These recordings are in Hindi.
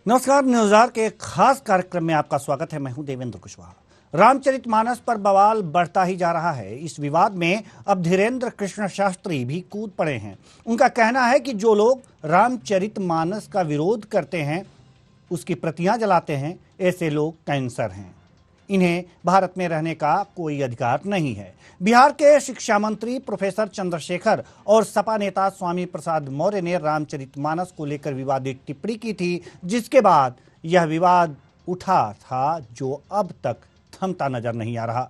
नमस्कार। न्यूज़ार के एक खास कार्यक्रम में आपका स्वागत है। मैं हूं देवेंद्र कुशवाहा। रामचरितमानस पर बवाल बढ़ता ही जा रहा है। इस विवाद में अब धीरेन्द्र कृष्ण शास्त्री भी कूद पड़े हैं। उनका कहना है कि जो लोग रामचरितमानस का विरोध करते हैं, उसकी प्रतियां जलाते हैं, ऐसे लोग कैंसर हैं। इन्हें भारत में रहने का कोई अधिकार नहीं है। बिहार के शिक्षा मंत्री प्रोफेसर चंद्रशेखर और सपा नेता स्वामी प्रसाद मौर्य ने रामचरितमानस को लेकर विवादित टिप्पणी की थी, जिसके बाद यह विवाद उठा था, जो अब तक थमता नजर नहीं आ रहा।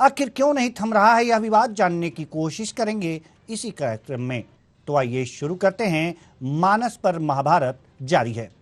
आखिर क्यों नहीं थम रहा है यह विवाद, जानने की कोशिश करेंगे इसी कार्यक्रम में। तो आइए शुरू करते हैं। मानस पर महाभारत जारी है।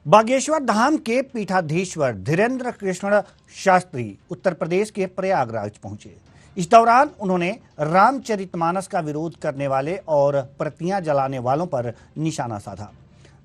बागेश्वर धाम के पीठाधीश्वर धीरेन्द्र कृष्ण शास्त्री उत्तर प्रदेश के प्रयागराज पहुंचे। इस दौरान उन्होंने रामचरितमानस का विरोध करने वाले और प्रतियां जलाने वालों पर निशाना साधा।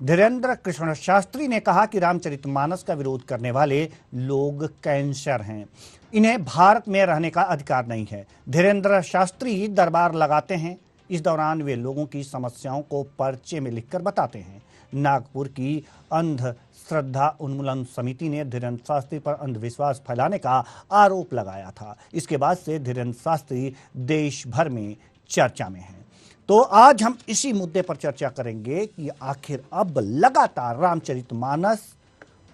धीरेन्द्र कृष्ण शास्त्री ने कहा कि रामचरितमानस का विरोध करने वाले लोग कैंसर हैं। इन्हें भारत में रहने का अधिकार नहीं है। धीरेन्द्र शास्त्री दरबार लगाते हैं। इस दौरान वे लोगों की समस्याओं को पर्चे में लिखकर बताते हैं। नागपुर की अंध श्रद्धा उन्मूलन समिति ने धीरेन्द्र शास्त्री पर अंधविश्वास फैलाने का आरोप लगाया था। इसके बाद से धीरेन्द्र शास्त्री देश भर में चर्चा में हैं। तो आज हम इसी मुद्दे पर चर्चा करेंगे कि आखिर अब लगातार रामचरितमानस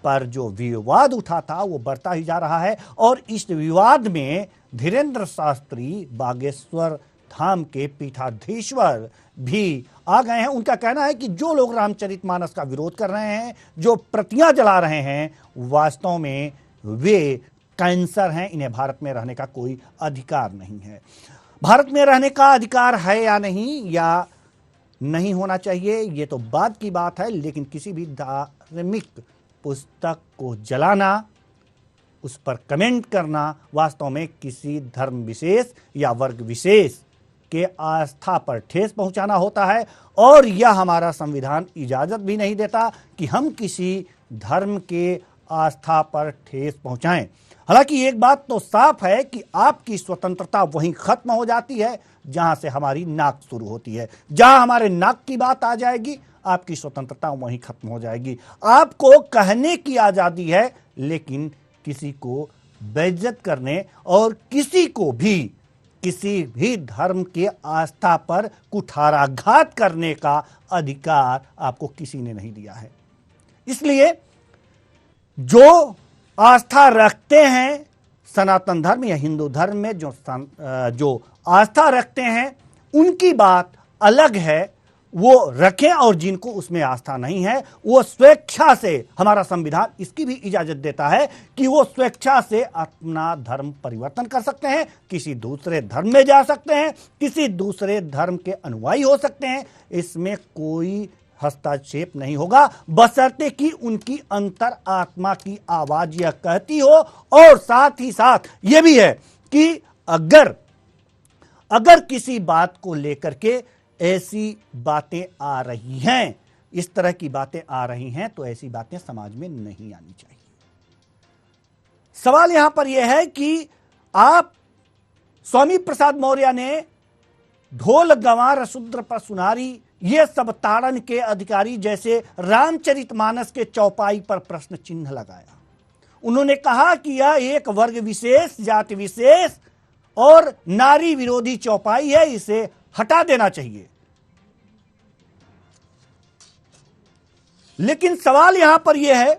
पर जो विवाद उठा था वो बढ़ता ही जा रहा है, और इस विवाद में धीरेन्द्र शास्त्री बागेश्वर धाम के पीठाधीश्वर भी आ गए हैं। उनका कहना है कि जो लोग रामचरितमानस का विरोध कर रहे हैं, जो प्रतियां जला रहे हैं, वास्तव में वे कैंसर हैं। इन्हें भारत में रहने का कोई अधिकार नहीं है। भारत में रहने का अधिकार है या नहीं, या नहीं होना चाहिए, ये तो बाद की बात है, लेकिन किसी भी धार्मिक पुस्तक को जलाना, उस पर कमेंट करना वास्तव में किसी धर्म विशेष या वर्ग विशेष के आस्था पर ठेस पहुंचाना होता है, और यह हमारा संविधान इजाजत भी नहीं देता कि हम किसी धर्म के आस्था पर ठेस पहुंचाएं। हालांकि एक बात तो साफ है कि आपकी स्वतंत्रता वहीं खत्म हो जाती है जहां से हमारी नाक शुरू होती है। जहां हमारे नाक की बात आ जाएगी, आपकी स्वतंत्रता वहीं खत्म हो जाएगी। आपको कहने की आजादी है, लेकिन किसी को बेइज्जत करने और किसी भी धर्म के आस्था पर कुठाराघात करने का अधिकार आपको किसी ने नहीं दिया है। इसलिए जो आस्था रखते हैं सनातन धर्म या हिंदू धर्म में, जो आस्था रखते हैं, उनकी बात अलग है, वो रखें, और जिनको उसमें आस्था नहीं है वो स्वेच्छा से, हमारा संविधान इसकी भी इजाजत देता है कि वो स्वेच्छा से अपना धर्म परिवर्तन कर सकते हैं, किसी दूसरे धर्म में जा सकते हैं, किसी दूसरे धर्म के अनुयायी हो सकते हैं। इसमें कोई हस्तक्षेप नहीं होगा, बशर्ते कि उनकी अंतर आत्मा की आवाज यह कहती हो। और साथ ही साथ यह भी है कि अगर किसी बात को लेकर के ऐसी बातें आ रही हैं, इस तरह की बातें आ रही हैं, तो ऐसी बातें समाज में नहीं आनी चाहिए। सवाल यहां पर यह है कि आप स्वामी प्रसाद मौर्य ने ढोल गंवार शूद्र पर सुनारी, ये सब ताड़न के अधिकारी जैसे रामचरितमानस के चौपाई पर प्रश्न चिन्ह लगाया। उन्होंने कहा कि यह एक वर्ग विशेष, जाति विशेष और नारी विरोधी चौपाई है, इसे हटा देना चाहिए। लेकिन सवाल यहां पर यह है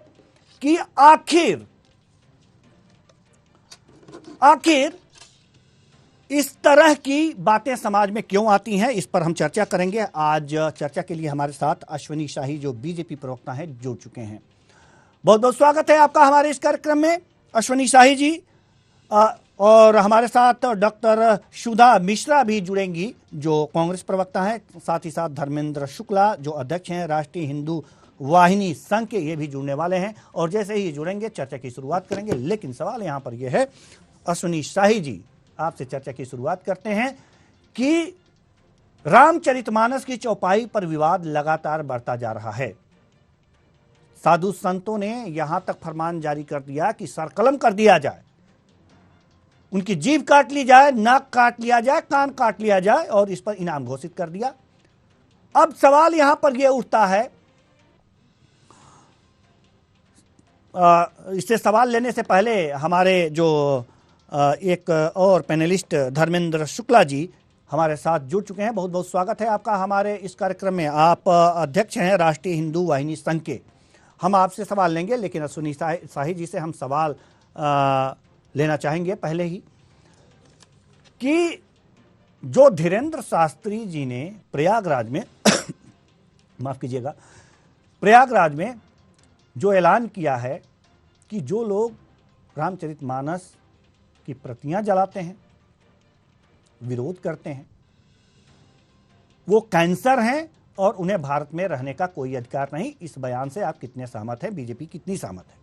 कि आखिर इस तरह की बातें समाज में क्यों आती हैं, इस पर हम चर्चा करेंगे। आज चर्चा के लिए हमारे साथ अश्विनी शाही, जो बीजेपी प्रवक्ता हैं, जुड़ चुके हैं। बहुत बहुत स्वागत है आपका हमारे इस कार्यक्रम में, अश्विनी शाही जी। और हमारे साथ डॉक्टर सुधा मिश्रा भी जुड़ेंगी, जो कांग्रेस प्रवक्ता हैं। साथ ही साथ धर्मेंद्र शुक्ला, जो अध्यक्ष हैं राष्ट्रीय हिंदू वाहिनी संघ के, ये भी जुड़ने वाले हैं। और जैसे ही जुड़ेंगे चर्चा की शुरुआत करेंगे। लेकिन सवाल यहाँ पर यह है, अश्विनी शाही जी, आपसे चर्चा की शुरुआत करते हैं कि रामचरितमानस की चौपाई पर विवाद लगातार बढ़ता जा रहा है। साधु संतों ने यहां तक फरमान जारी कर दिया कि सरकलम कर दिया जाए, उनकी जीभ काट ली जाए, नाक काट लिया जाए, कान काट लिया जाए और इस पर इनाम घोषित कर दिया। अब सवाल यहां पर यह उठता है, इससे सवाल लेने से पहले हमारे जो एक और पैनलिस्ट धर्मेंद्र शुक्ला जी हमारे साथ जुड़ चुके हैं। बहुत बहुत स्वागत है आपका हमारे इस कार्यक्रम में। आप अध्यक्ष हैं राष्ट्रीय हिंदू वाहिनी संघ के। हम आपसे सवाल लेंगे, लेकिन अश्विनी शाही जी से हम सवाल लेना चाहेंगे पहले ही कि जो धीरेंद्र शास्त्री जी ने प्रयागराज में माफ कीजिएगा, प्रयागराज में जो ऐलान किया है कि जो लोग रामचरितमानस की प्रतियां जलाते हैं, विरोध करते हैं, वो कैंसर हैं और उन्हें भारत में रहने का कोई अधिकार नहीं। इस बयान से आप कितने सहमत हैं? बीजेपी कितनी सहमत है?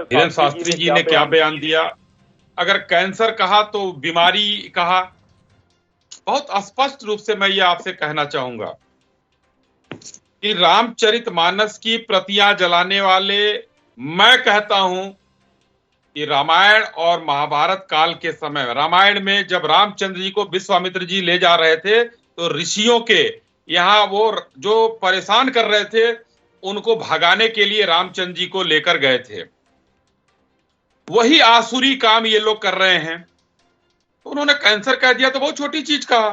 धीरेंद्र शास्त्री जी ने क्या बयान दिया? अगर कैंसर कहा तो बीमारी कहा। बहुत स्पष्ट रूप से मैं ये आपसे कहना चाहूंगा कि रामचरितमानस की प्रतियां जलाने वाले, मैं कहता हूं कि रामायण और महाभारत काल के समय, रामायण में जब रामचंद्र जी को विश्वामित्र जी ले जा रहे थे तो ऋषियों के यहाँ वो जो परेशान कर रहे थे उनको भगाने के लिए रामचंद्र जी को लेकर गए थे। वही आसुरी काम ये लोग कर रहे हैं। तो उन्होंने कैंसर कह दिया तो बहुत छोटी चीज कहा,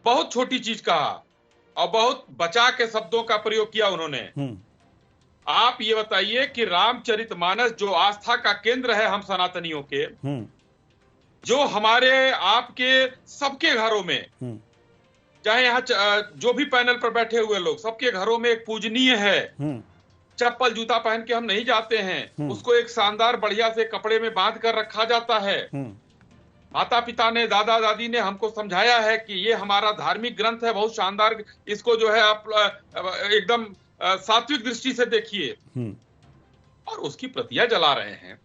बहुत छोटी चीज कहा और बहुत बचा के शब्दों का प्रयोग किया उन्होंने। आप ये बताइए कि रामचरितमानस जो आस्था का केंद्र है हम सनातनियों के, जो हमारे आपके सबके घरों में, चाहे यहाँ जो भी पैनल पर बैठे हुए लोग, सबके घरों में एक पूजनीय है। चप्पल जूता पहन के हम नहीं जाते हैं, उसको एक शानदार बढ़िया से कपड़े में बांध कर रखा जाता है। माता पिता ने, दादा दादी ने हमको समझाया है कि ये हमारा धार्मिक ग्रंथ है, बहुत शानदार, इसको जो है आप एकदम सात्विक दृष्टि से देखिए। और उसकी प्रतियां जला रहे हैं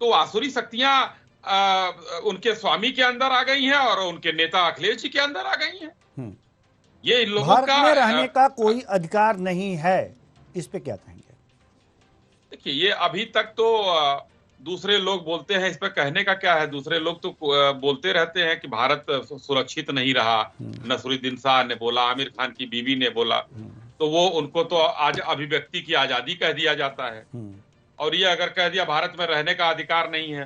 तो आसुरी शक्तियां उनके स्वामी के अंदर आ गई हैं और उनके नेता अखिलेश जी के अंदर आ गई हैं। ये इन लोगों भारत में रहने का कोई अधिकार नहीं है, इस पे क्या कहेंगे? देखिए, ये अभी तक तो दूसरे लोग बोलते हैं, इस पर कहने का क्या है? दूसरे लोग तो बोलते रहते हैं कि भारत सुरक्षित नहीं रहा। नसरुद्दीन शाह ने बोला, आमिर खान की बीवी ने बोला, तो वो उनको तो आज अभिव्यक्ति की आजादी कह दिया जाता है। और ये अगर कह दिया भारत में रहने का अधिकार नहीं है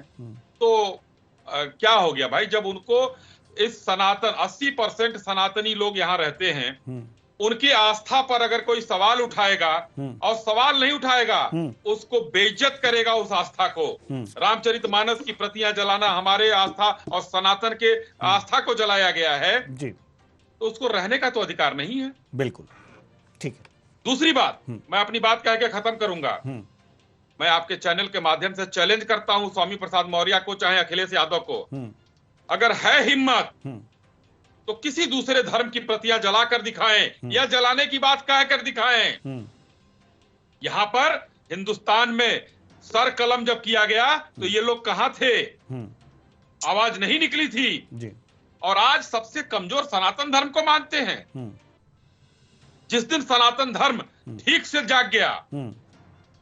तो क्या हो गया भाई? जब उनको इस सनातन 80% सनातनी लोग यहाँ रहते हैं, उनकी आस्था पर अगर कोई सवाल उठाएगा और सवाल नहीं उठाएगा उसको बेइज्जत करेगा, उस आस्था को। रामचरितमानस की प्रतियां जलाना हमारे आस्था और सनातन के आस्था को जलाया गया है जी, तो उसको रहने का तो अधिकार नहीं है। बिल्कुल ठीक है। दूसरी बात, मैं अपनी बात कह के खत्म करूंगा। मैं आपके चैनल के माध्यम से चैलेंज करता हूं स्वामी प्रसाद मौर्य को, चाहे अखिलेश यादव को, अगर है हिम्मत तो किसी दूसरे धर्म की प्रतियां जलाकर दिखाएं या जलाने की बात कहकर दिखाएं। यहां पर हिंदुस्तान में सर कलम जब किया गया तो ये लोग कहां थे? आवाज नहीं निकली थी जी। और आज सबसे कमजोर सनातन धर्म को मानते हैं। जिस दिन सनातन धर्म ठीक से जाग गया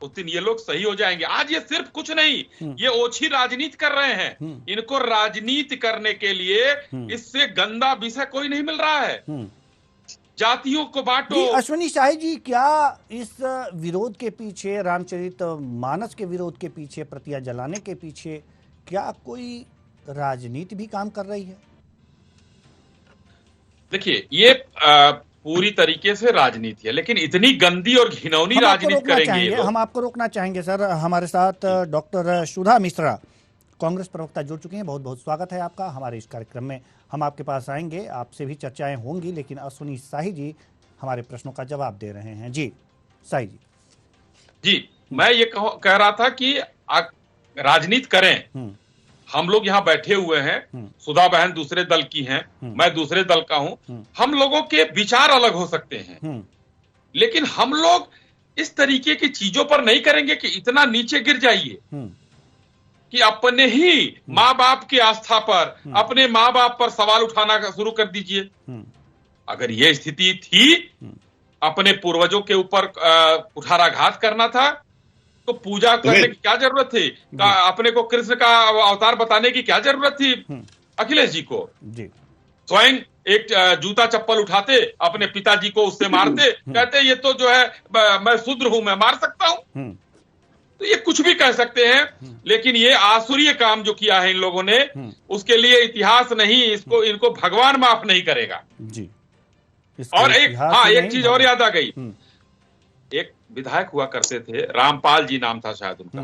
उस दिन ये लोग सही हो जाएंगे। आज ये सिर्फ कुछ नहीं, ये ओछी राजनीति कर रहे हैं। इनको राजनीति करने के लिए इससे गंदा विषय कोई नहीं मिल रहा है। जातियों को बांटो। अश्विनी शाही जी, क्या इस विरोध के पीछे, रामचरितमानस के विरोध के पीछे, प्रतियां जलाने के पीछे, क्या कोई राजनीति भी काम कर रही है? देखिए, ये पूरी तरीके से राजनीति है, लेकिन इतनी गंदी और घिनौनी राजनीति करेंगे ये लोग। हम आपको रोकना चाहेंगे सर। हमारे साथ डॉक्टर सुधा मिश्रा, कांग्रेस प्रवक्ता, जुड़ चुके हैं। बहुत बहुत स्वागत है आपका हमारे इस कार्यक्रम में। हम आपके पास आएंगे, आपसे भी चर्चाएं होंगी, लेकिन अश्विनी शाही जी हमारे प्रश्नों का जवाब दे रहे हैं। जी शाही जी। जी, मैं ये कह रहा था कि राजनीति करें। हम लोग यहाँ बैठे हुए हैं, सुधा बहन दूसरे दल की हैं, मैं दूसरे दल का हूं। हम लोगों के विचार अलग हो सकते हैं, लेकिन हम लोग इस तरीके की चीजों पर नहीं करेंगे कि इतना नीचे गिर जाइए। कि अपने ही माँ बाप की आस्था पर, अपने माँ बाप पर सवाल उठाना शुरू कर दीजिए। अगर ये स्थिति थी, अपने पूर्वजों के ऊपर कुठाराघात करना था, तो पूजा करने की क्या जरूरत थी? अपने को कृष्ण का अवतार बताने की क्या जरूरत थी अखिलेश जी को? स्वयं एक जूता चप्पल उठाते, अपने पिताजी को उससे मारते, कहते ये तो जो है मैं शूद्र हूं, मैं मार सकता हूं। तो ये कुछ भी कह सकते हैं, लेकिन ये आसुरीय काम जो किया है इन लोगों ने, उसके लिए इतिहास नहीं, इनको भगवान माफ नहीं करेगा जी। और एक चीज और याद आ गई। एक विधायक हुआ करते थे, रामपाल जी नाम था शायद उनका,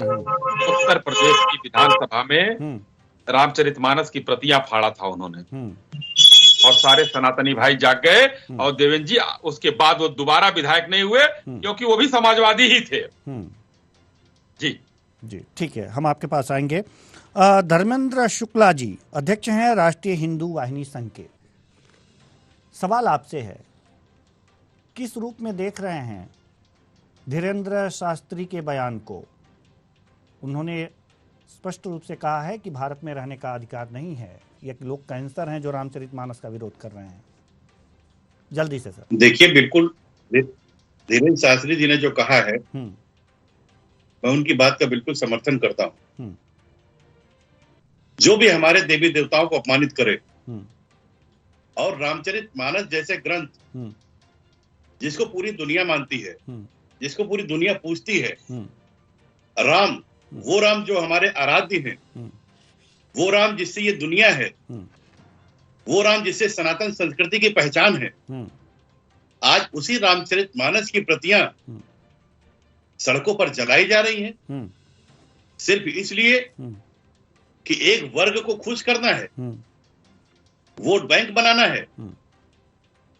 उत्तर प्रदेश की विधानसभा में रामचरितमानस की प्रतियां फाड़ा था उन्होंने, और सारे सनातनी भाई जाग गए। और देवेंद्र जी उसके बाद वो दोबारा विधायक नहीं हुए, क्योंकि वो भी समाजवादी ही थे जी। जी ठीक है, हम आपके पास आएंगे। धर्मेंद्र शुक्ला जी अध्यक्ष हैं राष्ट्रीय हिंदू वाहिनी संघ के। सवाल आपसे है, किस रूप में देख रहे हैं धीरेन्द्र शास्त्री के बयान को? उन्होंने स्पष्ट रूप से कहा है कि भारत में रहने का अधिकार नहीं है, ये लोग कैंसर हैं जो रामचरितमानस का विरोध कर रहे हैं। जल्दी से सर। देखिए, बिल्कुल धीरेन्द्र शास्त्री जी ने जो कहा है, मैं उनकी बात का बिल्कुल समर्थन करता हूं। जो भी हमारे देवी देवताओं को अपमानित करे और रामचरितमानस जैसे ग्रंथ जिसको पूरी दुनिया मानती है, जिसको पूरी दुनिया पूजती है, राम, वो राम जो हमारे आराध्य हैं, वो राम जिससे ये दुनिया है, वो राम जिससे सनातन संस्कृति की पहचान है, आज उसी रामचरितमानस की प्रतियां सड़कों पर जलाई जा रही हैं, सिर्फ इसलिए कि एक वर्ग को खुश करना है, वोट बैंक बनाना है।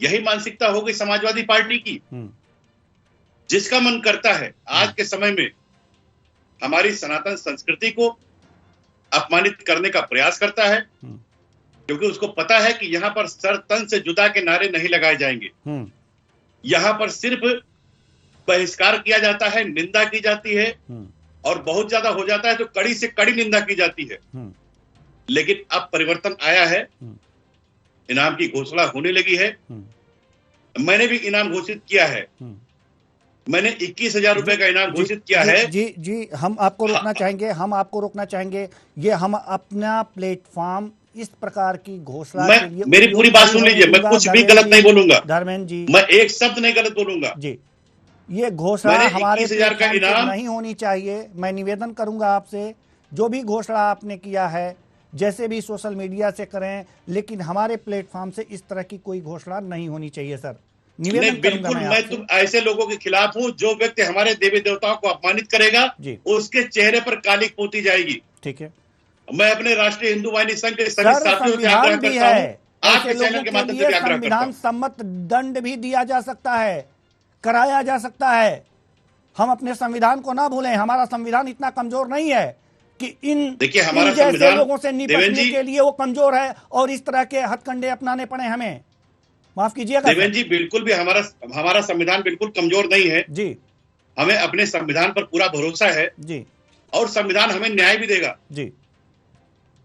यही मानसिकता हो गई समाजवादी पार्टी की। जिसका मन करता है आज के समय में हमारी सनातन संस्कृति को अपमानित करने का प्रयास करता है, क्योंकि उसको पता है कि यहाँ पर सर तन से जुदा के नारे नहीं लगाए जाएंगे। यहाँ पर सिर्फ बहिष्कार किया जाता है, निंदा की जाती है, और बहुत ज्यादा हो जाता है तो कड़ी से कड़ी निंदा की जाती है। लेकिन अब परिवर्तन आया है, इनाम की घोषणा होने लगी है। मैंने भी इनाम घोषित किया है, मैंने 21,000 रुपए का इनाम घोषित किया है। जी हम आपको रोकना चाहेंगे। ये हम अपना प्लेटफॉर्म इस प्रकार की घोषणा के लिए, मेरी पूरी बात सुन लीजिए, मैं कुछ भी गलत नहीं बोलूंगा धर्मेंद्र जी, मैं एक शब्द नहीं गलत बोलूंगा जी। ये घोषणा हमारे 21,000 का इनाम नहीं होनी चाहिए। मैं निवेदन करूंगा आपसे, जो भी घोषणा आपने किया है, जैसे भी सोशल मीडिया से करें, लेकिन हमारे प्लेटफॉर्म से इस तरह की कोई घोषणा नहीं होनी चाहिए सर। निवेदन बिल्कुल, मैं तुम ऐसे लोगों के खिलाफ हूं। जो व्यक्ति हमारे देवी देवताओं को अपमानित करेगा उसके चेहरे पर कालिक पोती जाएगी। ठीक है, मैं अपने राष्ट्रीय हिंदू वाहिनी संघ के सभी साथियों से आग्रह करता हूं, आपके चैनल के माध्यम से आग्रह करता हूं, संविधान सम्मत दंड भी दिया जा सकता है, कराया जा सकता है। हम अपने संविधान को ना भूलें। हमारा संविधान इतना कमजोर नहीं है कि इन जैसे लोगों से निपटने के लिए वो कमजोर है और इस तरह के हथकंडे अपनाने पड़े हमें। माफ कीजिएगा देवेंद्र जी, बिल्कुल भी हमारा संविधान बिल्कुल कमजोर नहीं है जी। हमें अपने संविधान पर पूरा भरोसा है जी, और संविधान हमें न्याय भी देगा जी।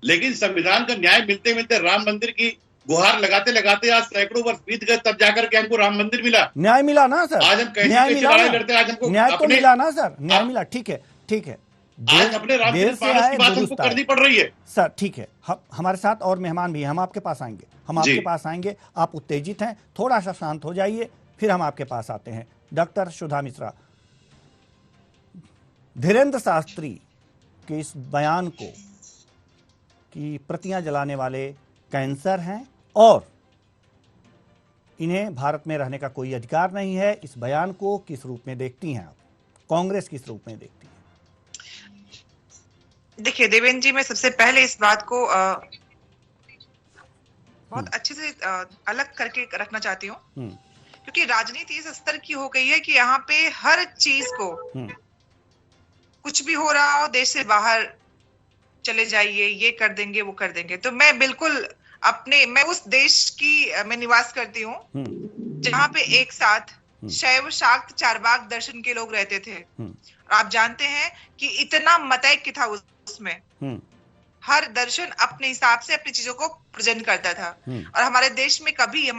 लेकिन संविधान का न्याय मिलते मिलते राम मंदिर की गुहार लगाते लगाते आज सैकड़ों वर्ष बीत गए, तब जाकर के हमको राम मंदिर मिला। न्याय मिला ना सर? आज हम कैसी लड़ाई लड़ते हैं, आज हमको न्याय तो मिला ना सर? न्याय मिला, ठीक है, ठीक है। आज अपने रामचरितमानस की बात हमको करनी पड़ रही है सर। ठीक है, हमारे साथ और मेहमान भी हैं, हम आपके पास आएंगे। आप उत्तेजित हैं, थोड़ा सा शांत हो जाइए, फिर हम आपके पास आते हैं। डॉक्टर सुधा मिश्रा, धीरेन्द्र शास्त्री के इस बयान को कि प्रतियां जलाने वाले कैंसर हैं और इन्हें भारत में रहने का कोई अधिकार नहीं है, इस बयान को किस रूप में देखती हैं आप? कांग्रेस किस रूप में देखती है? देखिए देवेंद्र जी, मैं सबसे पहले इस बात को बहुत अच्छे से अलग करके रखना चाहती हूँ, क्योंकि राजनीति इस स्तर की हो गई है कि यहाँ पे हर चीज को कुछ भी हो रहा हो, देश से बाहर चले जाइए, ये कर देंगे, वो कर देंगे। तो मैं बिल्कुल मैं उस देश की मैं निवास करती हूँ जहाँ पे एक साथ शैव शाक्त चारवाक दर्शन के लोग रहते थे। आप जानते हैं कि इतना मतैक्य था उसमें हर दर्शन अपने हिसाब से अपनी चीजों को प्रेजेंट करता था। और हमारे देश में कभी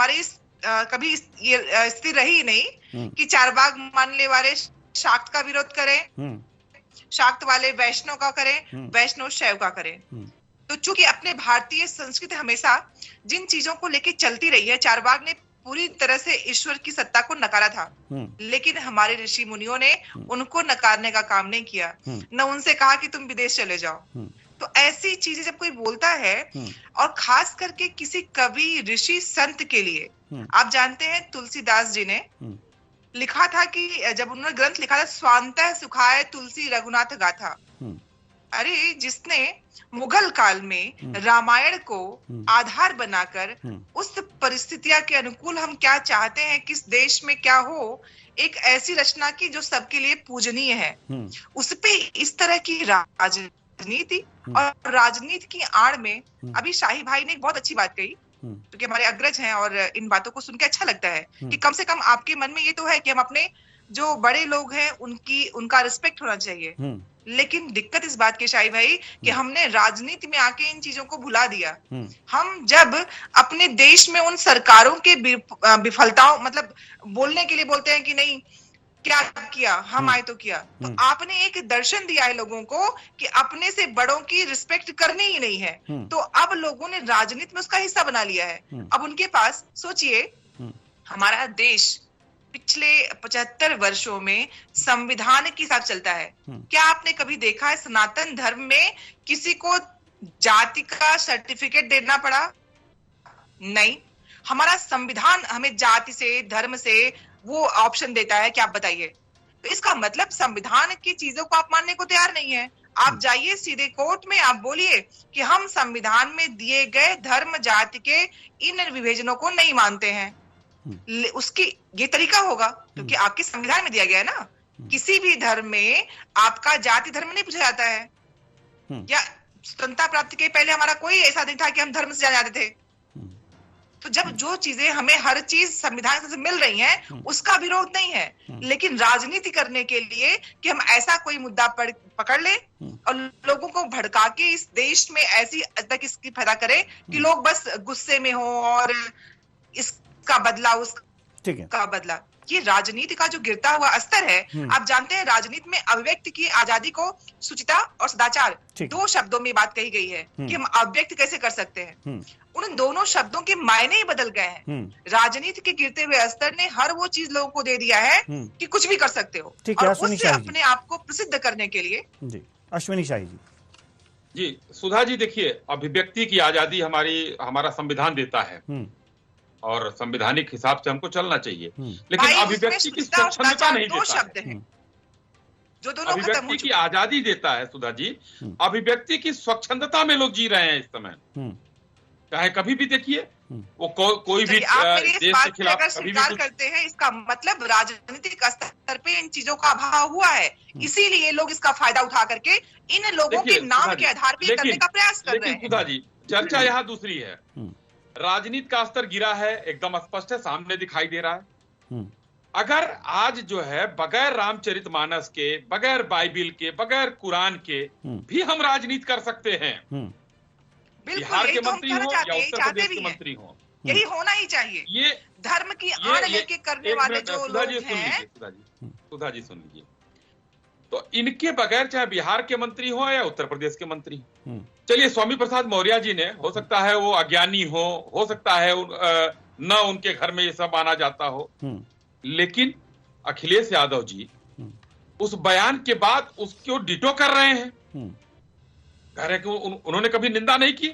कभी ये स्थिति रही नहीं कि चारबाग मानने वाले शाक्त का विरोध करें, शाक्त वाले वैष्णव का करें, वैष्णव शैव का करें। तो चूंकि अपने भारतीय संस्कृति हमेशा जिन चीजों को लेके चलती रही है, चारबाग ने पूरी तरह से ईश्वर की सत्ता को नकारा था, लेकिन हमारे ऋषि मुनियों ने उनको नकारने का काम नहीं किया, न उनसे कहा कि तुम विदेश चले जाओ। तो ऐसी चीजें जब कोई बोलता है, और खास करके किसी कवि ऋषि संत के लिए, आप जानते हैं तुलसीदास जी ने लिखा था कि जब उन्होंने ग्रंथ लिखा था, स्वांतः सुखाय तुलसी रघुनाथ गाथा। अरे जिसने मुगल काल में रामायण को आधार बनाकर उस परिस्थितियां के अनुकूल हम क्या चाहते हैं, किस देश में क्या हो, एक ऐसी रचना की जो सबके लिए पूजनीय है, उस पे इस तरह की राजनीति और राजनीति की आड़ में अभी शाही भाई ने एक बहुत अच्छी बात कही, क्योंकि हमारे अग्रज हैं और इन बातों को सुन के अच्छा लगता है कि कम से कम आपके मन में ये तो है कि हम अपने जो बड़े लोग हैं उनका रिस्पेक्ट होना चाहिए। लेकिन दिक्कत इस बात की शाही भाई कि हमने राजनीति में आके इन चीजों को भुला दिया। हम जब अपने देश में उन सरकारों के विफलताओं, मतलब बोलने के लिए बोलते हैं कि नहीं क्या किया, हम आए तो किया, तो आपने एक दर्शन दिया है लोगों को कि अपने से बड़ों की रिस्पेक्ट करनी ही नहीं है। तो अब लोगों ने राजनीति में उसका हिस्सा बना लिया है। अब उनके पास, सोचिए, हमारा देश पिछले 75 वर्षों में संविधान के हिसाब चलता है। क्या आपने कभी देखा है सनातन धर्म में किसी को जाति का सर्टिफिकेट देना पड़ा? नहीं, हमारा संविधान हमें जाति से, धर्म से वो ऑप्शन देता है कि आप बताइए। तो इसका मतलब संविधान की चीजों को आप मानने को तैयार नहीं है। आप जाइए सीधे कोर्ट में, आप बोलिए कि हम संविधान में दिए गए धर्म जाति के इन विभाजनों को नहीं मानते हैं। उसकी ये तरीका होगा, क्योंकि आपके संविधान में दिया गया है ना, किसी भी धर्म में आपका जाति धर्म नहीं पूछा जाता है। या स्वतंत्रता प्राप्ति के पहले हमारा कोई ऐसा नहीं था कि हम धर्म से जाने जाते थे। तो जब जो चीजें हमें हर चीज संविधान से मिल रही हैं, उसका विरोध नहीं है, लेकिन राजनीति करने के लिए कि हम ऐसा कोई मुद्दा पकड़ ले और लोगों को भड़का के इस देश में ऐसी तक इसकी पैदा करे कि लोग बस गुस्से में हो और इसका बदला उसका बदला। ये राजनीति का जो गिरता हुआ स्तर है। आप जानते हैं राजनीति में अभिव्यक्ति की आजादी को सुचिता और सदाचार, दो शब्दों में बात कही गई है कि हम अभिव्यक्त कैसे कर सकते हैं। उन दोनों शब्दों के मायने ही बदल गए हैं। राजनीति के गिरते हुए स्तर ने हर वो चीज लोगों को दे दिया है कि कुछ भी कर सकते हो, और उससे अपने आप को प्रसिद्ध करने के लिए। जी अश्विनी शाही जी, सुधा जी, देखिए, अभिव्यक्ति की आजादी हमारा संविधान देता है और संवैधानिक हिसाब से हमको चलना चाहिए, लेकिन अभिव्यक्ति की स्वच्छंदता नहीं देता है। जो दोनों अभिव्यक्ति की आजादी देता है सुधा जी, अभिव्यक्ति की स्वच्छंदता में लोग जी रहे हैं इस समय। चाहे कभी भी देखिए वो कोई भी देश के खिलाफ कभी भी करते हैं, इसका मतलब राजनीतिक स्तर पे इन चीजों का अभाव हुआ है, इसीलिए लोग इसका फायदा उठा करके इन लोगों के नाम के आधार पर करने का प्रयास कर रहे हैं। सुधा जी, चर्चा यहाँ दूसरी है। राजनीति का स्तर गिरा है, एकदम स्पष्ट है, सामने दिखाई दे रहा है। अगर आज जो है बगैर रामचरितमानस के, बगैर बाइबिल के, बगैर कुरान के भी हम राजनीति कर सकते हैं, बिहार के मंत्री हो या उत्तर प्रदेश के मंत्री हो, यही होना ही चाहिए। ये धर्म की आड़ लेके करने वाले जो लोग हैं, सुधा जी सुन लीजिए, तो इनके बगैर चाहे बिहार के मंत्री हो या उत्तर प्रदेश के मंत्री हो, चलिए स्वामी प्रसाद मौर्य जी ने, हो सकता है वो अज्ञानी हो सकता है न उनके घर में ये सब आना जाता हो, लेकिन अखिलेश यादव जी उस बयान के बाद उसको डिटो कर रहे हैं। कह रहे कि उन्होंने कभी निंदा नहीं की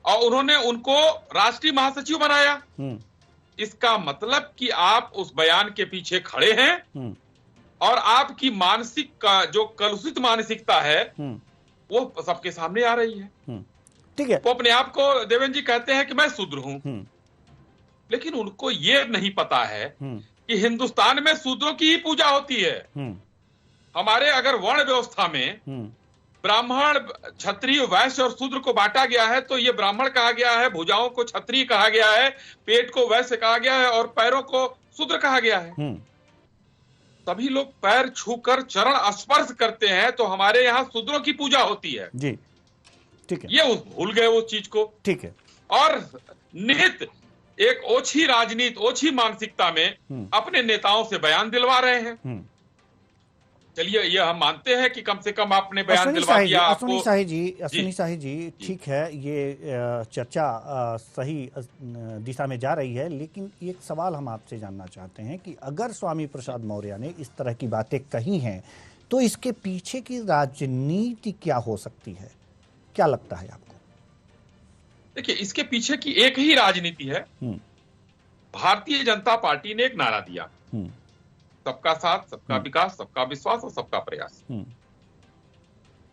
और उन्होंने उनको राष्ट्रीय महासचिव बनाया। इसका मतलब कि आप उस बयान के पीछे खड़े हैं और आपकी मानसिक जो कलुषित मानसिकता है वो सबके सामने आ रही है। ठीक है, वो अपने आप को देवेंद्र जी कहते हैं कि मैं शूद्र हूं, लेकिन उनको ये नहीं पता है कि हिंदुस्तान में शूद्रों की ही पूजा होती है। हमारे अगर वर्ण व्यवस्था में ब्राह्मण, क्षत्रिय, वैश्य और शूद्र को बांटा गया है, तो ये ब्राह्मण कहा गया है, भुजाओं को क्षत्रिय कहा गया है, पेट को वैश्य कहा गया है और पैरों को शूद्र कहा गया है। सभी लोग पैर छूकर चरण स्पर्श करते हैं, तो हमारे यहाँ शूद्रों की पूजा होती है जी। ठीक है, ये भूल गए उस चीज को। ठीक है, और निहित एक ओछी राजनीति, ओछी मानसिकता में अपने नेताओं से बयान दिलवा रहे हैं। चलिए, ये हम मानते हैं कि कम से कम आपने बयान दिलवा दिया। अश्विनी शाही जी, ठीक है, ये चर्चा सही दिशा में जा रही है, लेकिन एक सवाल हम आपसे जानना चाहते हैं कि अगर स्वामी प्रसाद मौर्य ने इस तरह की बातें कही हैं तो इसके पीछे की राजनीति क्या हो सकती है? क्या लगता है आपको? देखिए, इसके पीछे की एक ही राजनीति है। भारतीय जनता पार्टी ने एक नारा दिया, सबका साथ, सबका विकास, सबका विश्वास और सबका प्रयास।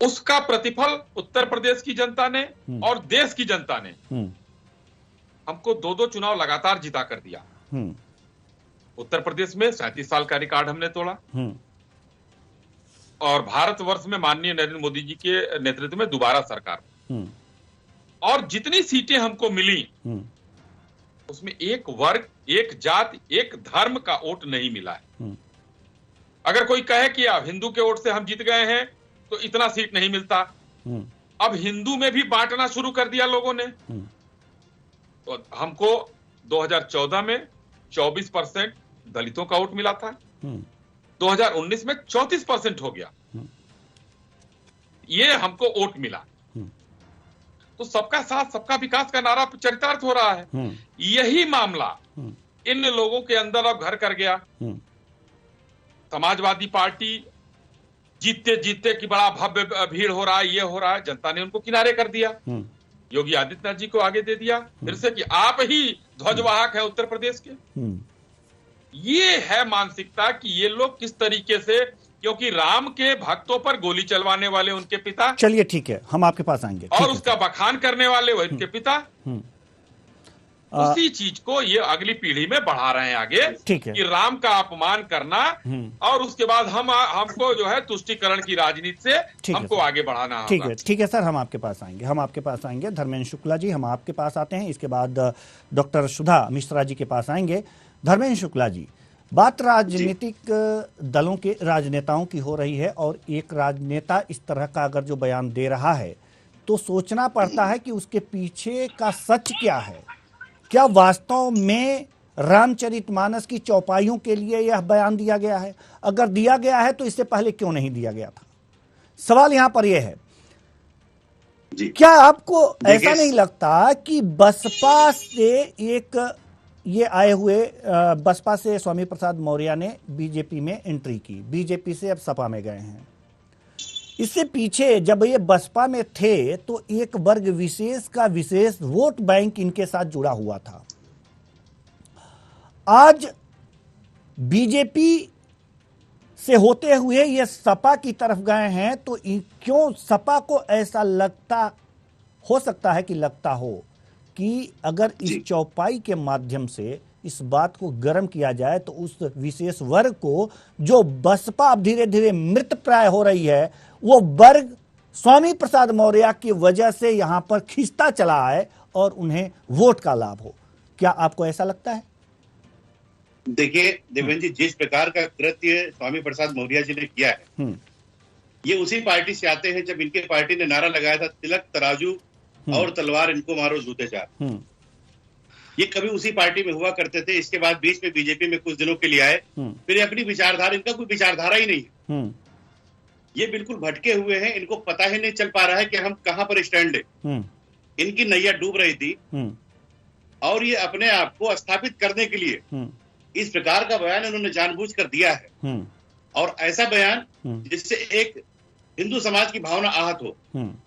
उसका प्रतिफल उत्तर प्रदेश की जनता ने और देश की जनता ने हमको 2-2 चुनाव लगातार जिता कर दिया। उत्तर प्रदेश में 37 साल का रिकॉर्ड हमने तोड़ा और भारतवर्ष में माननीय नरेंद्र मोदी जी के नेतृत्व में दोबारा सरकार। और जितनी सीटें हमको मिली उसमें एक वर्ग, एक जाति, एक धर्म का वोट नहीं मिला है। अगर कोई कहे कि अब हिंदू के वोट से हम जीत गए हैं तो इतना सीट नहीं मिलता। अब हिंदू में भी बांटना शुरू कर दिया लोगों ने। तो हमको 2014 में 24% दलितों का वोट मिला था, 2019 में 34% हो गया। ये हमको वोट मिला। तो सबका साथ, सबका विकास का नारा चरितार्थ हो रहा है। यही मामला इन लोगों के अंदर अब घर कर गया। समाजवादी पार्टी जीतते जीतते कि बड़ा भव्य भीड़ हो रहा है, ये हो रहा है, जनता ने उनको किनारे कर दिया। योगी आदित्यनाथ जी को आगे दे दिया फिर से कि आप ही ध्वजवाहक है उत्तर प्रदेश के। ये है मानसिकता कि ये लोग किस तरीके से, क्योंकि राम के भक्तों पर गोली चलवाने वाले उनके पिता। चलिए, ठीक है, हम आपके पास आएंगे। और उसका बखान करने वाले वो इनके पिता। उसी चीज को ये अगली पीढ़ी में बढ़ा रहे हैं आगे। ठीक है, कि राम का अपमान करना और उसके बाद हमको जो है तुष्टीकरण की राजनीति से हमको आगे बढ़ाना होगा। ठीक है सर, हम आपके पास आएंगे। धर्मेंद्र शुक्ला जी, हम आपके पास आते हैं। इसके बाद डॉक्टर सुधा मिश्रा जी के पास आएंगे। धर्मेंद्र शुक्ला जी, बात राजनीतिक दलों के राजनेताओं की हो रही है और एक राजनेता इस तरह का अगर जो बयान दे रहा है तो सोचना पड़ता है कि उसके पीछे का सच क्या है। क्या वास्तव में रामचरितमानस की चौपाइयों के लिए यह बयान दिया गया है? अगर दिया गया है तो इससे पहले क्यों नहीं दिया गया था? सवाल यहां पर यह है, क्या आपको ऐसा नहीं लगता कि बसपा से ये आए हुए बसपा से स्वामी प्रसाद मौर्य ने बीजेपी में एंट्री की, बीजेपी से अब सपा में गए हैं। इससे पीछे जब ये बसपा में थे तो एक वर्ग विशेष का विशेष वोट बैंक इनके साथ जुड़ा हुआ था। आज बीजेपी से होते हुए ये सपा की तरफ गए हैं तो क्यों सपा को ऐसा हो सकता है कि अगर इस चौपाई के माध्यम से इस बात को गर्म किया जाए तो उस विशेष वर्ग को, जो बसपा अब धीरे धीरे मृत प्राय हो रही है, वो वर्ग स्वामी प्रसाद मौर्य की वजह से यहां पर खिंचता चला है और उन्हें वोट का लाभ हो। क्या आपको ऐसा लगता है? देखिए देवेंद्र जी, जिस प्रकार का कृत्य स्वामी प्रसाद मौर्य जी ने किया है, ये उसी पार्टी से आते हैं जब इनके पार्टी ने नारा लगाया था, तिलक तराजू और तलवार इनको मारो जूते चार। ये कभी उसी पार्टी में हुआ करते थे। इसके बाद बीच में बीजेपी में कुछ दिनों के लिए आए, फिर अपनी विचारधारा, इनका कोई विचारधारा ही नहीं है। ये बिल्कुल भटके हुए हैं। इनको पता ही नहीं चल पा रहा है कि हम कहां पर स्टैंड है। इनकी नैया डूब रही थी और ये अपने आप को स्थापित करने के लिए इस प्रकार का बयान इन्होंने जानबूझकर दिया है। और ऐसा बयान जिससे एक हिंदू समाज की भावना आहत हो,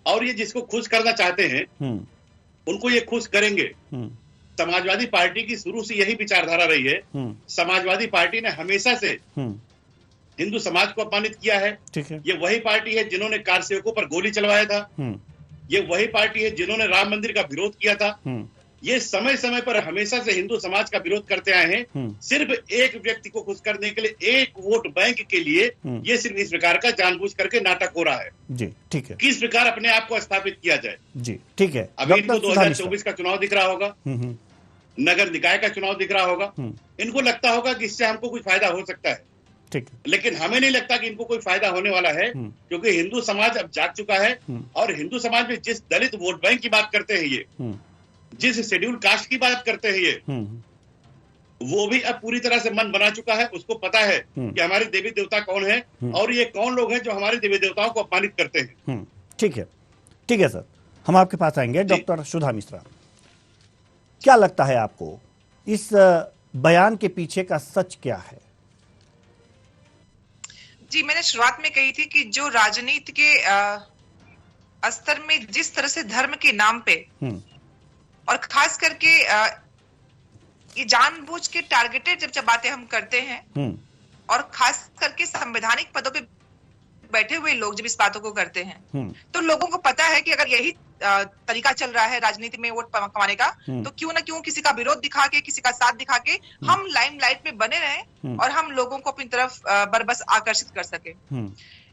और ये जिसको खुश करना चाहते हैं उनको ये खुश करेंगे। समाजवादी पार्टी की शुरू से यही विचारधारा रही है। समाजवादी पार्टी ने हमेशा से हिंदू समाज को अपमानित किया है। ये वही पार्टी है जिन्होंने कार सेवकों पर गोली चलवाया था। ये वही पार्टी है जिन्होंने राम मंदिर का विरोध किया था। ये समय समय पर हमेशा से हिंदू समाज का विरोध करते आए हैं। सिर्फ एक व्यक्ति को खुश करने के लिए, एक वोट बैंक के लिए ये सिर्फ इस प्रकार का जानबूझ करके नाटक हो रहा है। जी, ठीक है। किस प्रकार अपने आप को स्थापित किया जाए। जी, ठीक है। अभी इनको 2024 का चुनाव दिख रहा होगा, नगर निकाय का चुनाव दिख रहा होगा। इनको लगता होगा कि इससे हमको कुछ फायदा हो सकता है। ठीक। लेकिन हमें नहीं लगता कि इनको कोई फायदा होने वाला है, क्योंकि हिंदू समाज अब जाग चुका है। और हिंदू समाज में जिस दलित वोट बैंक की बात करते हैं ये, जिस शेड्यूल कास्ट की बात करते हैं ये, वो भी अब पूरी तरह से मन बना चुका है। उसको पता है कि हमारे देवी देवता कौन है और ये कौन लोग हैं जो हमारे देवी देवताओं को अपमानित करते हैं। ठीक है, ठीक है सर, हम आपके पास आएंगे। डॉक्टर सुधा मिश्रा, क्या लगता है आपको इस बयान के पीछे का सच क्या है? जी, मैंने शुरुआत में कही थी कि जो राजनीति के स्तर में जिस तरह से धर्म के नाम पे और खास करके ये जानबूझ के टारगेटेड जब बातें हम करते हैं और खास करके संवैधानिक पदों पे बैठे हुए लोग जब इस बातों को करते हैं तो लोगों को पता है कि अगर यही तरीका चल रहा है राजनीति में वोट कमाने का, तो क्यों ना क्यों किसी का विरोध दिखा के, किसी का साथ दिखा के हम लाइमलाइट में बने रहें और हम लोगों को अपनी तरफ बरबस आकर्षित कर सके।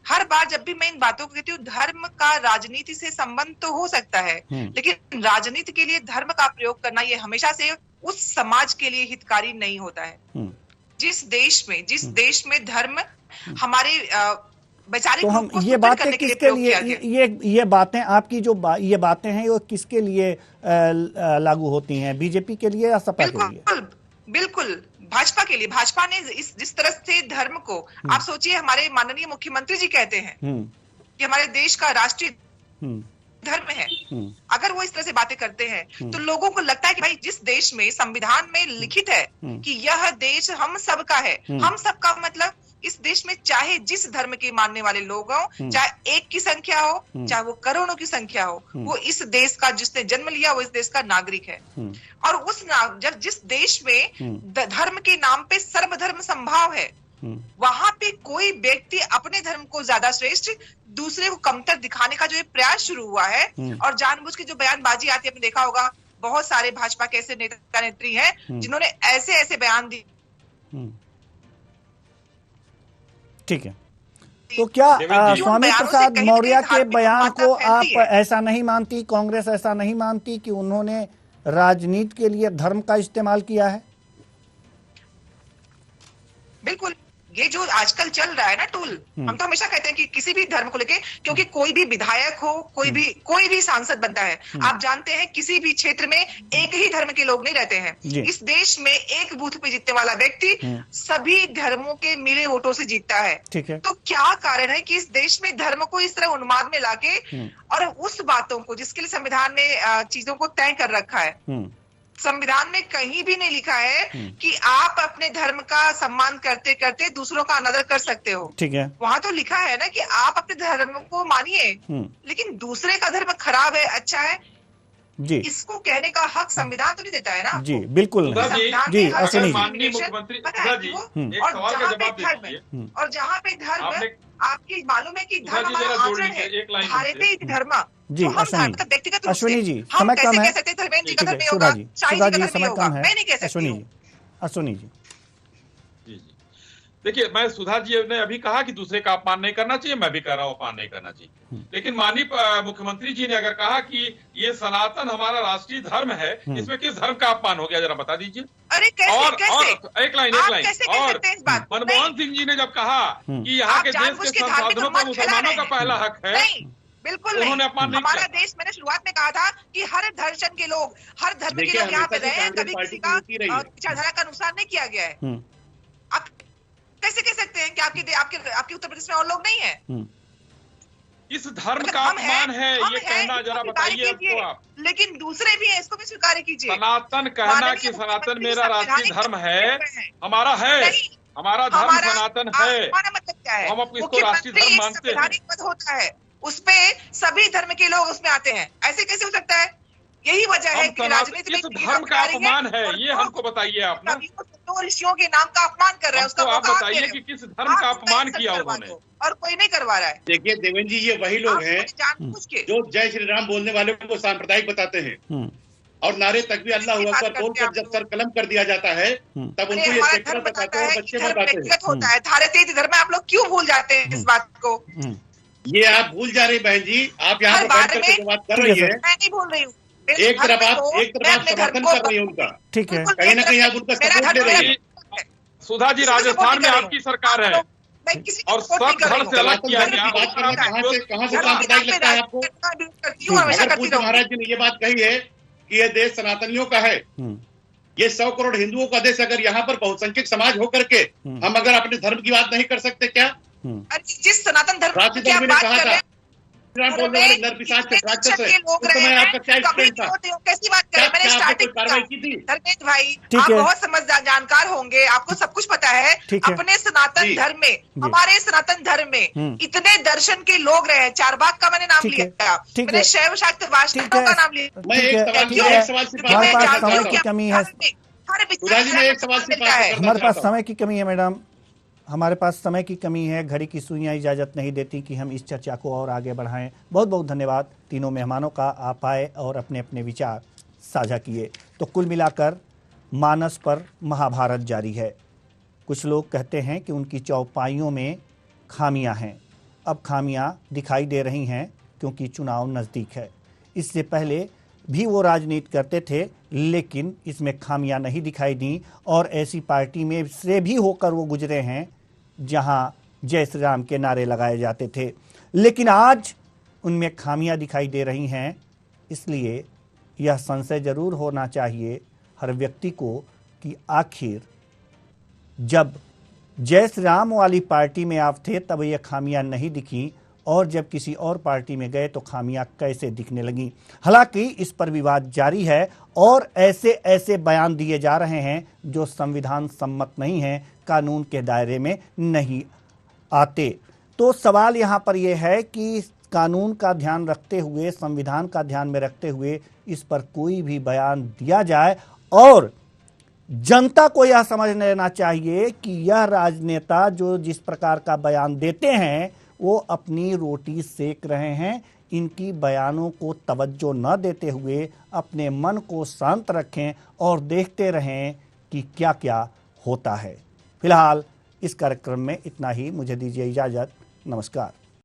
हर बार जब भी मैं इन बातों को कहती हूँ, धर्म का राजनीति से संबंध तो हो सकता है, लेकिन राजनीति के लिए धर्म का प्रयोग करना ये हमेशा से उस समाज के लिए हितकारी नहीं होता है। जिस देश में धर्म हमारे तो हम ये बातें किसके लिए, ये बातें आपकी जो ये बातें हैं वो किसके लिए लागू होती हैं? बीजेपी के लिए या सपा के लिए? बिल्कुल भाजपा के लिए। भाजपा ने जिस तरह से धर्म को, आप सोचिए हमारे माननीय मुख्यमंत्री जी कहते हैं कि हमारे देश का राष्ट्रीय धर्म है। अगर वो इस तरह से बातें करते हैं तो लोगों को लगता है कि भाई जिस देश में संविधान में लिखित है कि यह देश हम सबका है, हम सबका मतलब इस देश में चाहे जिस धर्म के मानने वाले लोग हों, चाहे एक की संख्या हो, चाहे वो करोड़ों की संख्या हो, वो इस देश का, जिसने जन्म लिया वो इस देश का नागरिक है। और जब जिस देश में धर्म के नाम पे सर्वधर्म संभाव है, वहां पे कोई व्यक्ति अपने धर्म को ज्यादा श्रेष्ठ, दूसरे को कमतर दिखाने का जो ये प्रयास शुरू हुआ है और जानबूझ के जो बयानबाजी आती है, आपने देखा होगा बहुत सारे भाजपा के ऐसे नेता नेत्री हैं जिन्होंने ऐसे ऐसे बयान दिए। ठीक है, तो क्या स्वामी प्रसाद मौर्य के बयान को आप ऐसा नहीं मानती, कांग्रेस ऐसा नहीं मानती कि उन्होंने राजनीति के लिए धर्म का इस्तेमाल किया है? बिल्कुल, ये जो आजकल चल रहा है ना टूल, हम तो हमेशा कहते हैं कि किसी भी धर्म को लेके, क्योंकि कोई भी विधायक हो, कोई भी सांसद बनता है, आप जानते हैं किसी भी क्षेत्र में एक ही धर्म के लोग नहीं रहते हैं। इस देश में एक बूथ पे जीतने वाला व्यक्ति सभी धर्मों के मिले वोटों से जीतता है। तो क्या कारण है कि इस देश में धर्म को इस तरह उन्माद में लाके और उस बातों को जिसके लिए संविधान ने चीजों को तय कर रखा है, संविधान में कहीं भी नहीं लिखा है कि आप अपने धर्म का सम्मान करते करते दूसरों का अनादर कर सकते हो। ठीक है, वहां तो लिखा है ना कि आप अपने धर्म को मानिए, लेकिन दूसरे का धर्म खराब है, अच्छा है जी, इसको कहने का हक संविधान तो नहीं देता है ना। जी बिल्कुल जी, माननीय मुख्यमंत्री और जहाँ पे धर्म आपकी मालूम है कि धर्म आचरण है, भारतीय धर्म जी। व्यक्तिगत अश्विनी जी, समय कम है। सुधा जी, समय कम है। मैं नहीं कह सकती। अश्विनी जी, देखिए, मैं सुधा जी ने अभी कहा कि दूसरे का अपमान नहीं करना चाहिए, मैं भी कह रहा हूँ अपमान नहीं करना चाहिए, लेकिन माननीय मुख्यमंत्री जी ने अगर कहा कि ये सनातन हमारा राष्ट्रीय धर्म है, इसमें किस धर्म का अपमान हो गया, जरा बता दीजिए। अरे कैसे, और एक लाइन और मनमोहन सिंह जी ने जब कहा कि यहाँ के देश के संसाधनों पर मुसलमानों का पहला हक है, बिल्कुल नहीं, हमारा देश, मैंने शुरुआत में कहा था कि हर दर्शन के लोग, हर धर्म के लोग यहाँ पे रहे हैं, कभी किसी का विचारधारा का अनुसार नहीं किया गया है। आप कैसे कह सकते हैं कि आपके उत्तर प्रदेश में और लोग नहीं है? इस धर्म का अपमान है ये कहना, जरा बताइए आपको आप। लेकिन दूसरे भी है, इसको भी स्वीकार कीजिए। सनातन कहना कि सनातन मेरा राष्ट्रीय धर्म है, हमारा है, हमारा धर्म सनातन है, मतलब क्या है? हम इसको राष्ट्रीय धर्म मानते हैं। पद होता है, उसपे सभी धर्म के लोग उसमें आते हैं, ऐसे कैसे हो सकता है? यही वजह है कि राजनीति में धर्म का अपमान है, ये हमको बताइए आप ना। दो ऋषियों के नाम का अपमान कर रहे हैं, उसका आप बताइए कि किस धर्म का अपमान किया उन्होंने, और कोई नहीं करवा रहा है। देखिए देवेंद्र जी, ये वही लोग हैं जो जय श्री राम बोलने वाले को सांप्रदायिक बताते हैं और नारे तकबीर अल्लाहू अकबर बोलकर जब सर कलम कर दिया जाता है तब उनको ये सेक्युलर बताते हैं, बच्चे बताते हैं। होता है भारतीय धर्म में, आप लोग क्यों भूल जाते हैं इस बात को? ये आप भूल जा रही बहन जी, आप यहाँ पर बैठ करके बात कर रही है। मैं नहीं भूल रही हूँ, एक तरफ आप समर्थन कर रही है उनका, ठीक है, कहीं ना कहीं आप उनका सपोर्ट दे रही है। सुधा जी, राजस्थान में आपकी सरकार है और सब धड़ से अलग किया गया। कहाँ से सांप्रदायिक लगता है आपको? अगर पूज्य महाराज जी ने ये बात कही है कि ये देश सनातनियों का है, ये 100 करोड़ हिंदुओं का देश, अगर यहाँ पर बहुसंख्यक समाज होकर के हम अगर अपने धर्म की बात नहीं कर सकते क्या? जिस सनातन धर्म की आप बात कर रहे हैं, कैसी बात करें, मैंने स्टार्टिंग धर्मेंद्र भाई, आप बहुत समझदार जानकार होंगे, आपको सब कुछ पता है। अपने सनातन धर्म में, हमारे सनातन धर्म में इतने दर्शन के लोग रहे हैं। चारबाग का मैंने नाम लिया, मैंने शैव शाक्त वास्तवों का नाम लिया। समय की कमी है, हमारे पास समय की कमी है मैडम, हमारे पास समय की कमी है, घड़ी की सुइयां इजाज़त नहीं देती कि हम इस चर्चा को और आगे बढ़ाएं। बहुत बहुत धन्यवाद तीनों मेहमानों का, आप आए और अपने अपने विचार साझा किए। तो कुल मिलाकर मानस पर महाभारत जारी है। कुछ लोग कहते हैं कि उनकी चौपाइयों में खामियां हैं। अब खामियां दिखाई दे रही हैं क्योंकि चुनाव नज़दीक है। इससे पहले भी वो राजनीति करते थे, लेकिन इसमें खामियां नहीं दिखाई दी और ऐसी पार्टी में से भी होकर वो गुजरे हैं जहां जय श्री राम के नारे लगाए जाते थे, लेकिन आज उनमें खामियां दिखाई दे रही हैं। इसलिए यह संशय जरूर होना चाहिए हर व्यक्ति को कि आखिर जब जय श्री राम वाली पार्टी में आप थे तब यह खामियां नहीं दिखी और जब किसी और पार्टी में गए तो खामियां कैसे दिखने लगी। हालांकि इस पर विवाद जारी है और ऐसे ऐसे बयान दिए जा रहे हैं जो संविधान सम्मत नहीं हैं, कानून के दायरे में नहीं आते। तो सवाल यहाँ पर यह है कि कानून का ध्यान रखते हुए, संविधान का ध्यान में रखते हुए इस पर कोई भी बयान दिया जाए और जनता को यह समझ लेना चाहिए कि यह राजनेता जो जिस प्रकार का बयान देते हैं वो अपनी रोटी सेक रहे हैं। इनकी बयानों को तवज्जो न देते हुए अपने मन को शांत रखें और देखते रहें कि क्या क्या होता है। फिलहाल इस कार्यक्रम में इतना ही, मुझे दीजिए इजाज़त, नमस्कार।